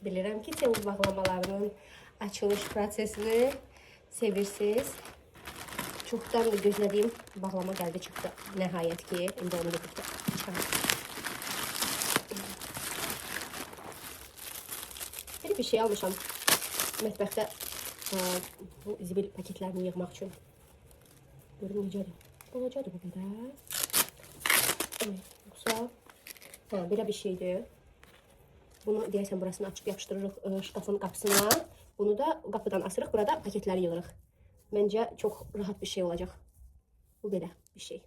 Bilirəm ki, temiz bağlamalarının açılış prosesini sevirsiniz. Çoxdan da gözlədiyim bağlama gəldi çıxdı. Nəhayət ki, indi onu birlikdə çıxarım. Bir şey almışam mətbəxdə bu zibil paketlərini yığmaq üçün. Görüm necədir. Balacadır bu qədər. Yoxsa belə bir şeydir. Bunu deyəsən burasını açıb yapışdırırıq şkafın qapısına. Bunu da qapıdan asırıq. Burada paketləri yığırıq. Məncə çox rahat bir şey olacaq. Bu belə bir şey.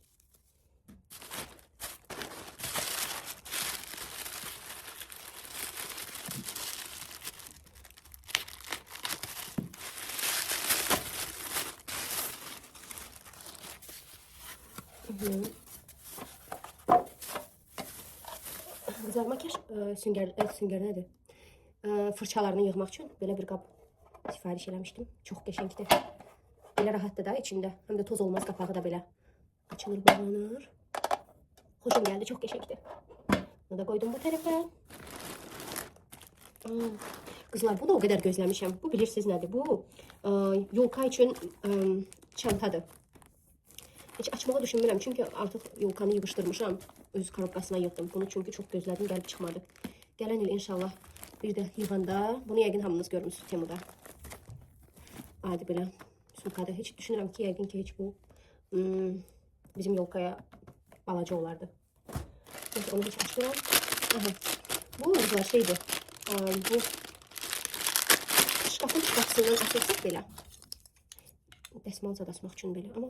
Qızlar, makyaj süngər nədir? Fırçalarını yığmaq üçün belə bir qab sifariş eləmişdim. Çox qəşəngdir. Belə rahatdır da içində. Həm də toz olmaz, qapağı da belə açılır, bağlanır. Xoşum gəldi, çox qəşəngdir. Bunu da qoydum bu tərəfə. Qızlar, bunu o qədər gözləmişəm. Bu bilirsiniz nədir? Bu yolka üçün çantadır. Heç açmağı düşünmürəm, çünki artıq yolkanı yığışdırmışam. Öz korobkasına yığdım. Bunu çünki çox gözlədim, gəlib çıxmadı. Gələn il inşallah bir də yığanda, bunu yəqin hamınız görmüsünüz Temuda. Adi belə sumkadır. Heç düşünürəm ki, yəqin ki, heç bu bizim yolkaya balaca olardı. Neyse, onu heç açmıram. Bu güzel şeydir. Bu şkafın qapısından açılsaq belə. Dəsmal zadasmaq üçün belə. Amma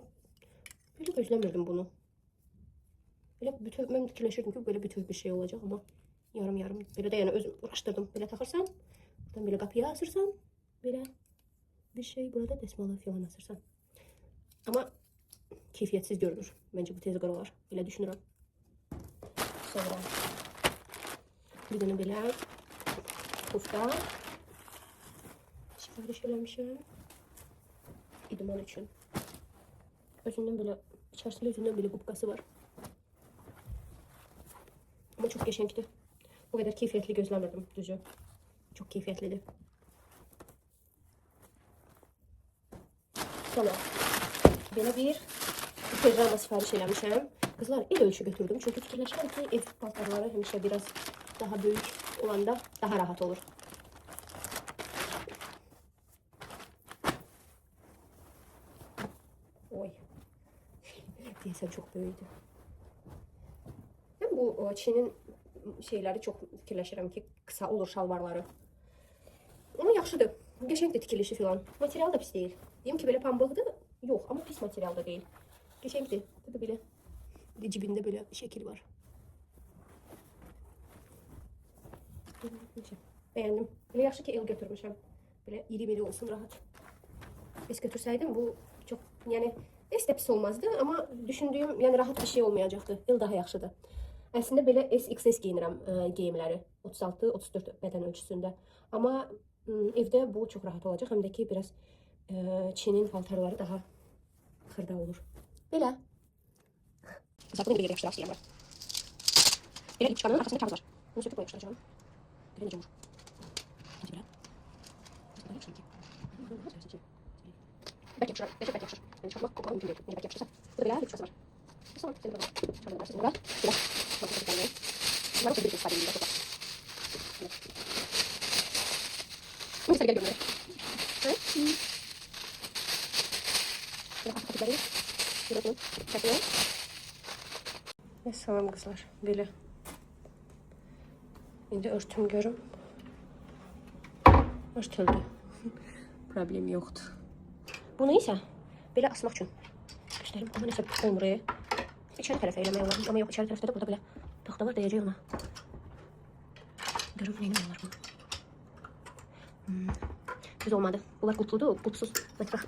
belə gözləmirdim bunu. Belə bütöv, mən fikirləşirdim ki, belə bütöv bir şey olacaq, amma yarım-yarım. Belə də yəni özüm uğraşdırdım. Belə taxırsan, buradan belə qapıya asırsan, belə bir şey, burada dəsmalı filan asırsan. Amma keyfiyyətsiz görünür. Məncə bu tez qaralar. Belə düşünürəm. Sonra bir dənə belə pufda sifariş eləmişəm. İdman üçün. Özündən belə, içərisində özündən belə qubqası var. Amma çox qəşəngdir. O qədər keyfiyyətli gözləmirdim, düzü. Çox keyfiyyətlidir. Sonra belə bir pijama sifariş eləmişəm. Qızlar, el ölçü götürdüm. Çünki fikirləşirəm ki, ev paltarları həmişə biraz daha böyük olanda daha rahat olur. Oy. Deyəsən çox böyükdür. Bu Çinin şeyləri çox fikirləşirəm ki, qısa olur şalvarları. Amma yaxşıdır. Qəşəngdir tikilişi filan. Material da pis deyil. Deyim ki, belə pambıqdır. Yox, amma pis material da deyil. Qəşəngdir. Bu da belə cibində belə şəkil var. Bəyəndim. Belə yaxşı ki, el götürmüşəm. Belə iri-biri olsun, rahat. Bəs götürsəydim bu çox, yəni heç də pis olmazdı, amma düşündüyüm, yəni rahat bir şey olmayacaqdı. El daha yaxşıdır. Əslində belə SXS geyinirəm geyimləri. 36-34 bədən ölçüsündə. Amma evdə bu çox rahat olacaq. Həm də ki, biraz Çinin paltarları daha xırda olur. Belə. Qızlar, bunu bir yerə yapışdıraq istəyirəm. Belə ip çıxanın arxasında kağız var. Bunu söküb yapışdıracağım. Belə necə olur? Hadi belə. Bəlkə yapışır. Bəlkə yapışır. Yəni çıxarmaq qopağı mümkün deyil. Bəlkə yapışırsa. Bu da belə bir çıxası var. Sonra seni böyle çıkarabilirsiniz burada. Biraz. Bakın bir tane. Bunlar da bir istifadə edir. Bunu ise gel görünür. Evet. Biraz paketleri. Böyle bunu çekiyorum. Salam qızlar. Belə. İndi örtüm görüm. Örtüldü. Problem yoxdur. Bunu isə belə asmaq üçün göstərim. Amma nəsə olmur. İçəri tərəfə eləmək olar. Amma yox, içəri tərəfdə də burada belə taxta var, dəyəcək ona. Görüm, neyini olar bunu. Düz olmadı. Bunlar qutludur. Qutsuz mətbəx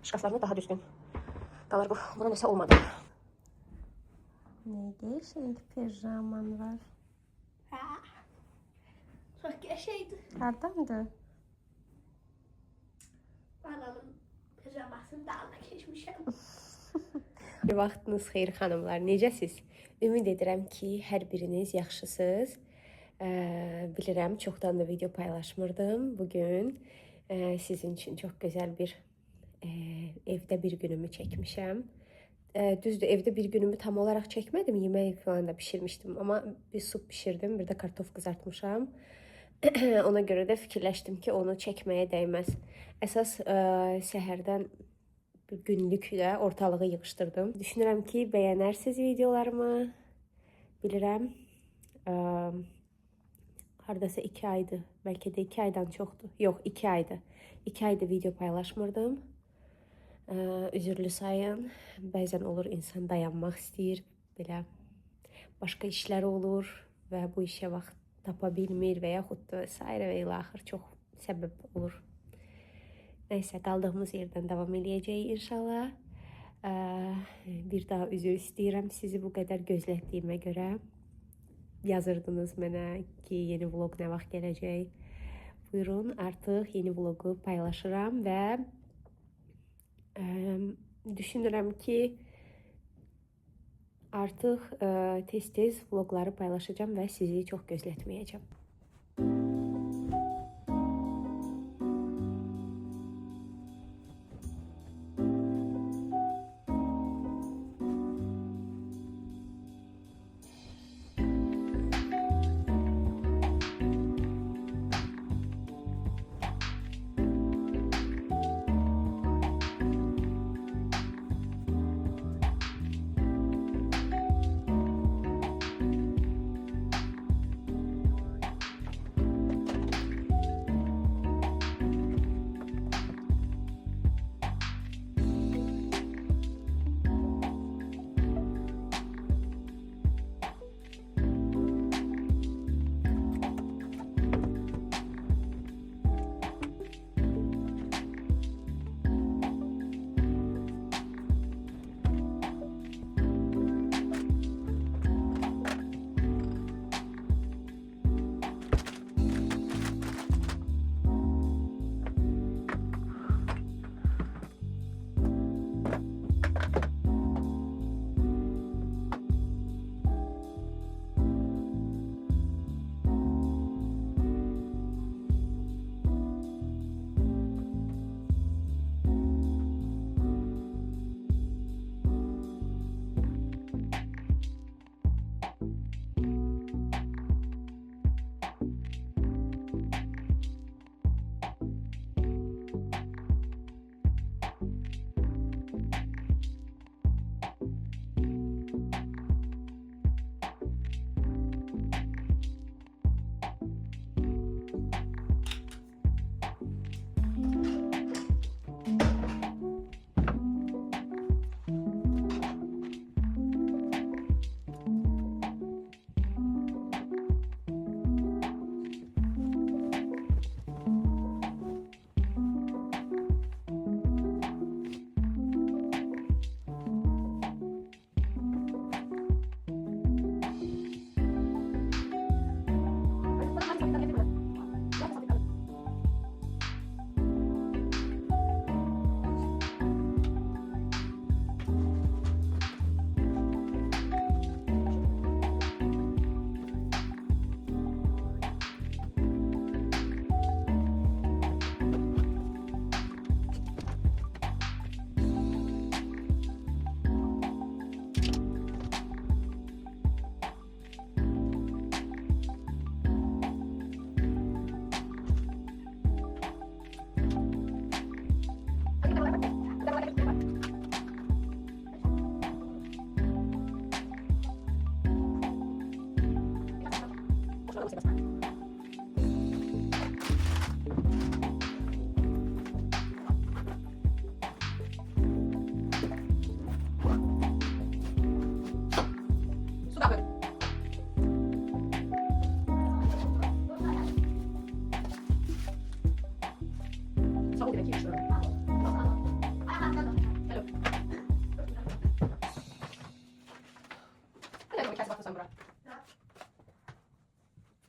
şkaflarına daha düzgün qalar bu. Buna nəsə olmadı. Ne şimdi pijaman var? Çok yaşaydı. Hardandı? Anamın pijamasını dağına geçmişim. Vaxtınız xeyir xanımlar, necəsiz? Ümid edirəm ki, hər biriniz yaxşısınız. Bilirəm, çoxdan da video paylaşmırdım. Bugün sizin üçün çox gözəl bir evdə bir günümü çəkmişəm. Düzdür, evdə bir günümü tam olaraq çəkmədim. Yemək falan da bişirmişdim. Amma bir sup bişirdim, bir də kartof qızartmışam. Ona görə də fikirləşdim ki, onu çəkməyə dəyməz. Əsas səhərdən günlüklə ortalığı yığışdırdım. Düşünürəm ki, bəyənərsiniz videolarımı. Bilirəm. Hardasa 2 aydır. Bəlkə də 2 aydan çoxdur. Yox, 2 aydır. 2 aydır video paylaşmırdım. Üzürlü sayın. Bəzən olur insan dayanmaq istəyir. Belə başqa işləri olur və bu işə vaxt tapa bilmir və yaxud da sairə və ilaxır çox səbəb olur. Nəysə, qaldığımız yerdən davam eləyəcəyik inşallah. Bir daha üzr istəyirəm sizi bu qədər gözlətdiyimə görə. Yazırdınız mənə ki, yeni vlog nə vaxt gələcək. Buyurun, artıq yeni vlogu paylaşıram və düşünürəm ki, artıq tez-tez vlogları paylaşacağım və sizi çox gözlətməyəcəm.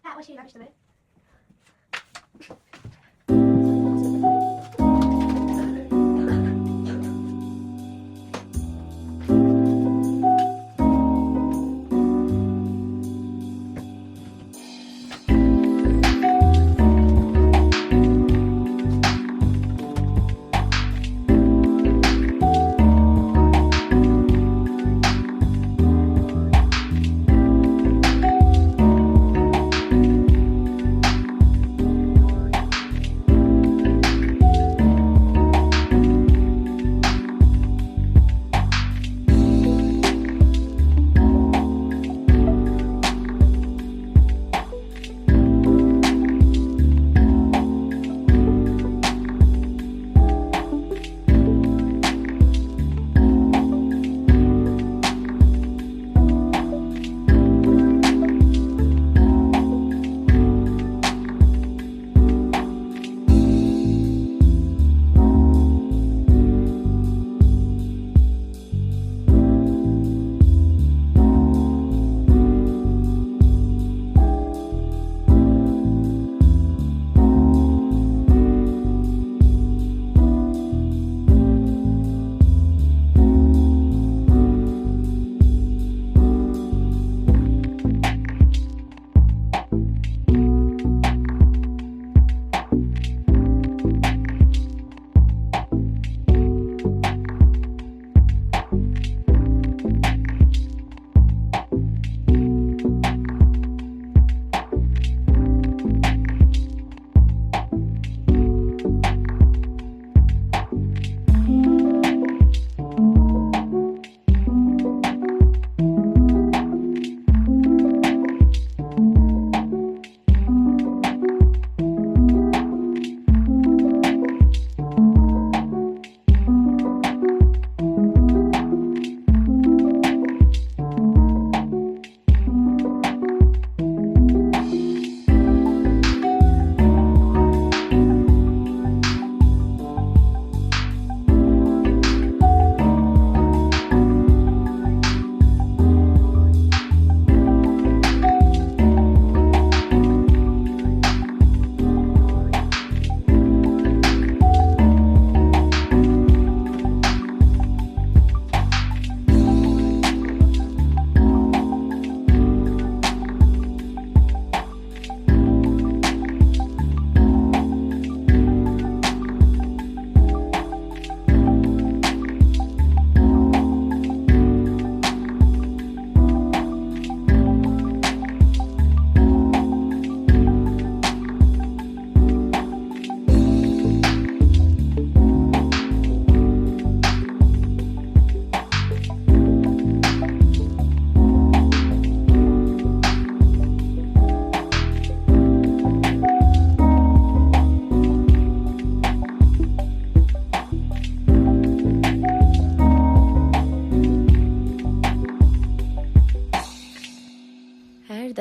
Ha, o şeyi yapmıştım.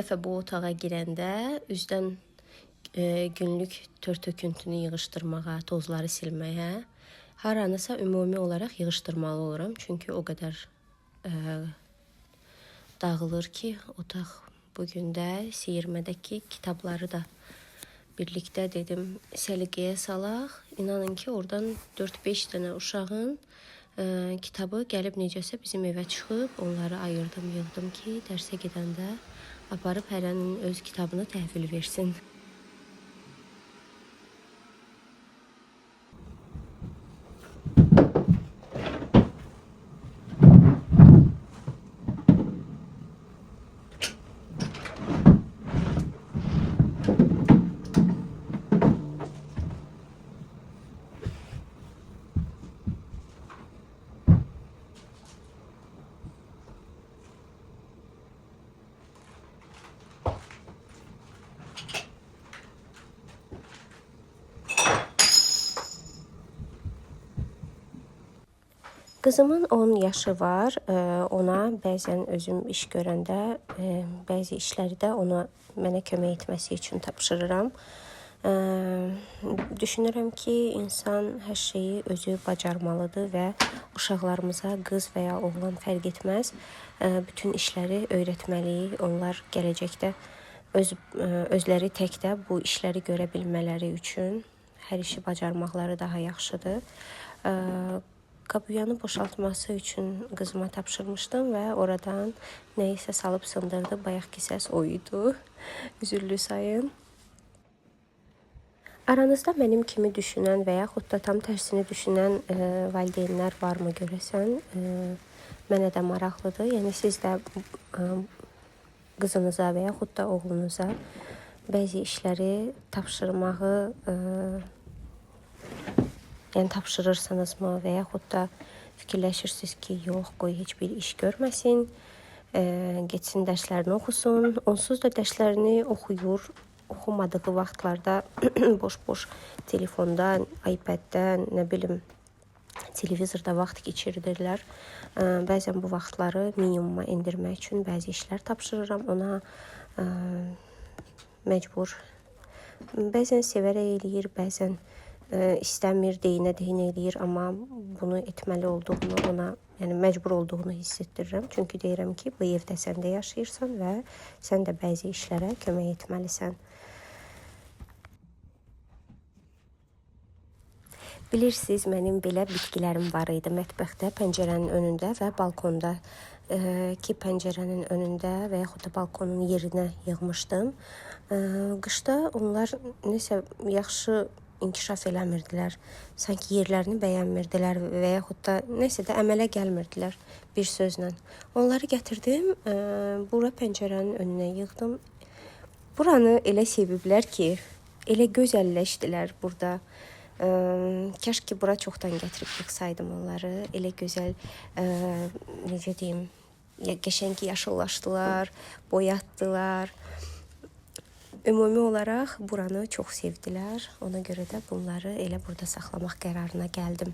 dəfə bu otağa girəndə üzdən günlük tör-töküntünü yığışdırmağa, tozları silməyə, haranısa ümumi olaraq yığışdırmalı oluram. Çünki o qədər dağılır ki, otaq bugün də siyirmədəki kitabları da birlikdə dedim səliqəyə salaq. İnanın ki, oradan 4-5 dənə uşağın kitabı gəlib necəsə bizim evə çıxıb, onları ayırdım, yığdım ki, dərsə gedəndə aparıb hərənin öz kitabını təhvil versin. Qızımın 10 yaşı var. Ona bəzən özüm iş görəndə bəzi işləri də mənə kömək etməsi üçün tapşırıram. Düşünürəm ki, insan hər şeyi özü bacarmalıdır və uşaqlarımıza qız və ya oğlan fərq etməz. Bütün işləri öyrətməliyik. Onlar gələcəkdə özləri təkdə bu işləri görə bilmələri üçün hər işi bacarmaqları daha yaxşıdır. Qabuyanı boşaltması üçün qızıma tapşırmışdım və oradan nəyisə salıb sındırdı. Bayaqki səs o idi. Üzürlü sayın. Aranızda mənim kimi düşünən və yaxud da tam tərsini düşünən valideynlər varmı görəsən? Mənə də maraqlıdır. Yəni siz də qızınıza və yaxud da oğlunuza bəzi işləri tapşırmağı tapşırırsınızmı və yaxud da fikirləşirsiniz ki, yox, qoy heç bir iş görməsin, getsin dərslərini oxusun. Onsuz da dərslərini oxuyur, oxumadığı vaxtlarda boş-boş telefonda, iPaddə, nə bilim, televizorda vaxt keçirdirlər. Bəzən bu vaxtları minimuma endirmək üçün bəzi işlər tapşırıram ona, məcbur. Bəzən sevərək eləyir, bəzən istəmir, deyinə eləyir, amma bunu etməli olduğunu ona, yəni məcbur olduğunu hiss etdirirəm. Çünki deyirəm ki, bu evdə sən də yaşayırsan və sən də bəzi işlərə kömək etməlisən. Bilirsiniz, mənim belə bitkilərim var idi mətbəxdə, pəncərənin önündə və balkonda ki, pəncərənin önündə və yaxud da balkonun yerinə yığmışdım. Qışda onlar nəsə yaxşı inkişaf eləmirdilər. Sanki yerlərini bəyənmirdilər və yaxud da nəsə də əmələ gəlmirdilər bir sözlə. Onları gətirdim, bura pəncərənin önünə yığdım. Buranı elə seviblər ki, elə gözəlləşdilər burada. Kaş ki, bura çoxdan gətirib yığsaydım onları. Elə gözəl, necə deyim, qəşəng yaşıllaşdılar, boyatdılar. Ümumi olaraq buranı çox sevdilər. Ona görə də bunları elə burada saxlamaq qərarına gəldim.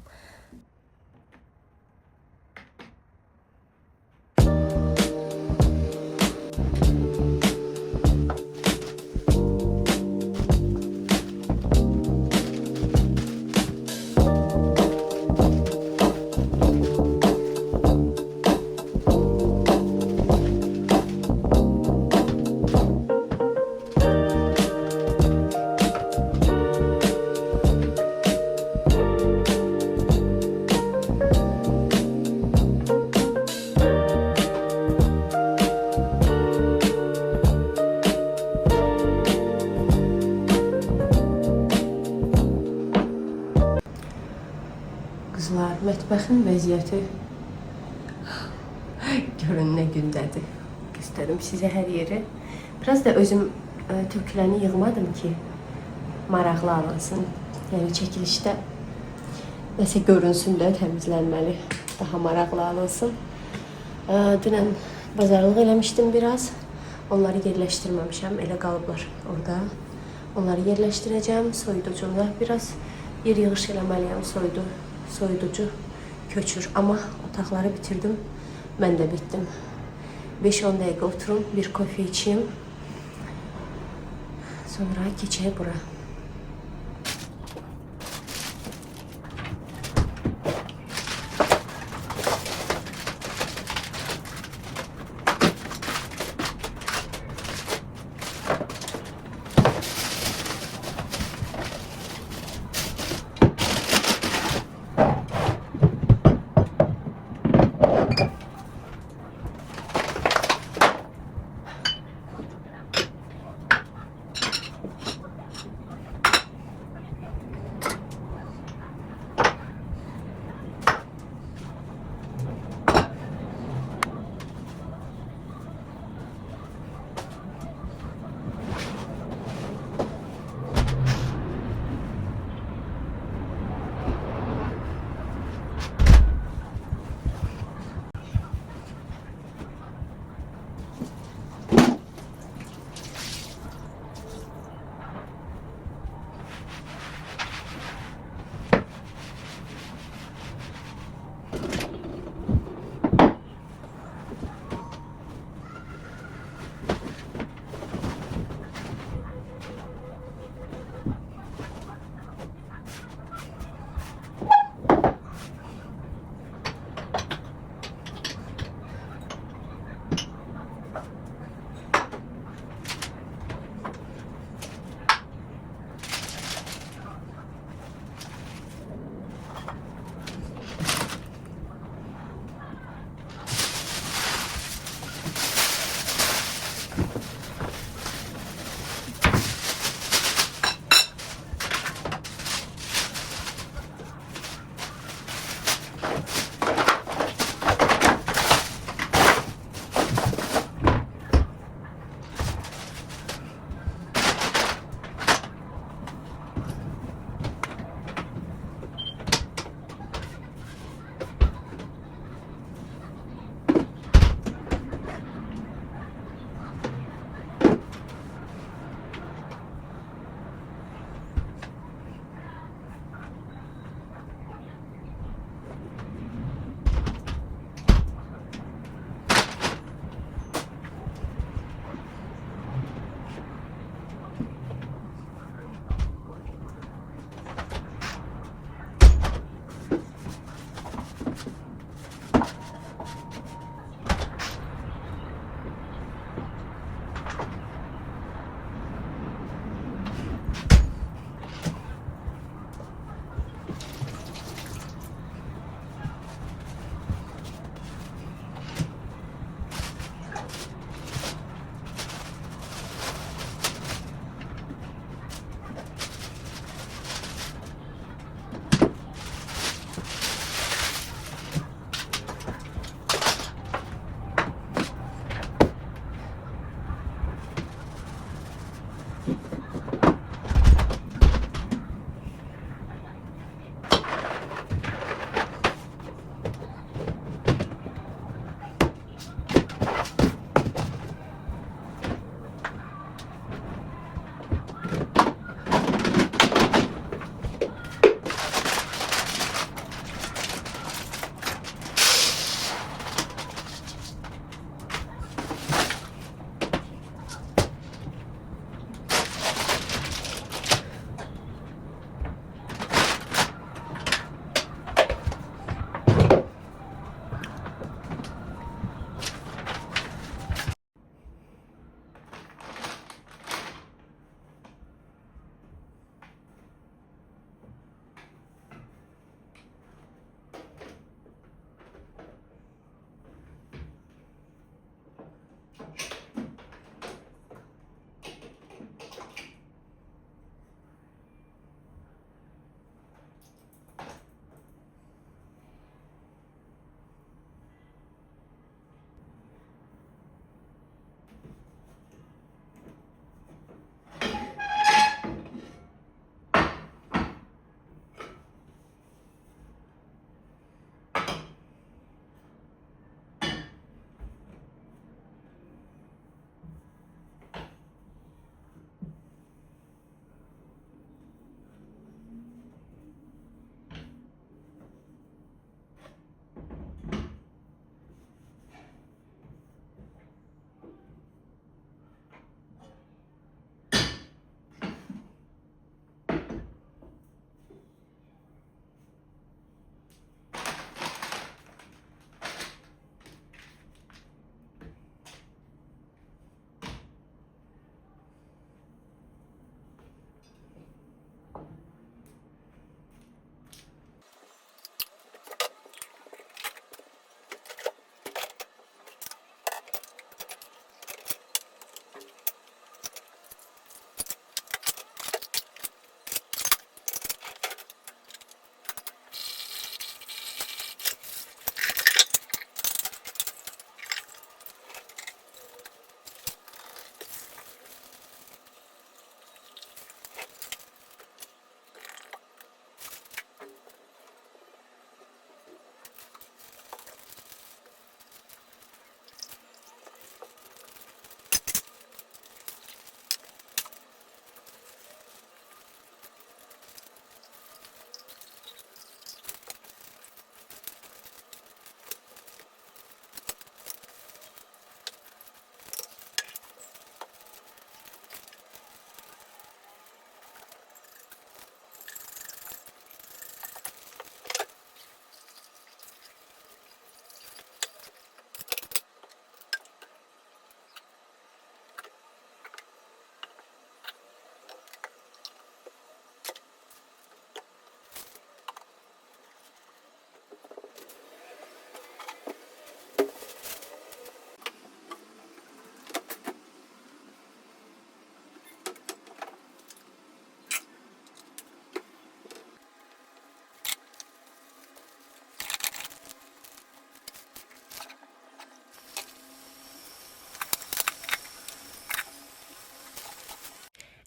Qızlar, mətbəxin vəziyyəti görün nə gündədir. Göstərim sizə hər yeri. Biraz da özüm töküləni yığmadım ki, maraqlı alınsın. Yəni çəkilişdə nəsə görünsün də təmizlənməli, daha maraqlı alınsın. Dünən bazarlıq eləmişdim biraz. Onları yerləşdirməmişəm, elə qalıblar orada. Onları yerləşdirəcəm, soyuducumda biraz yer yığış eləməliyəm, soyuducu köçür. Amma otaqları bitirdim, mən də bitdim. 5-10 dəqiqə oturum, bir kofe içeyim, Sonra keçək bura.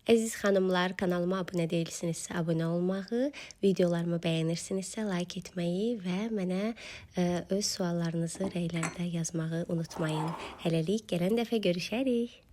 Əziz xanımlar, kanalıma abunə deyilsinizsə abunə olmağı, videolarımı bəyənirsinizsə like etməyi və mənə öz suallarınızı rəylərdə yazmağı unutmayın. Hələlik gələn dəfə görüşərik.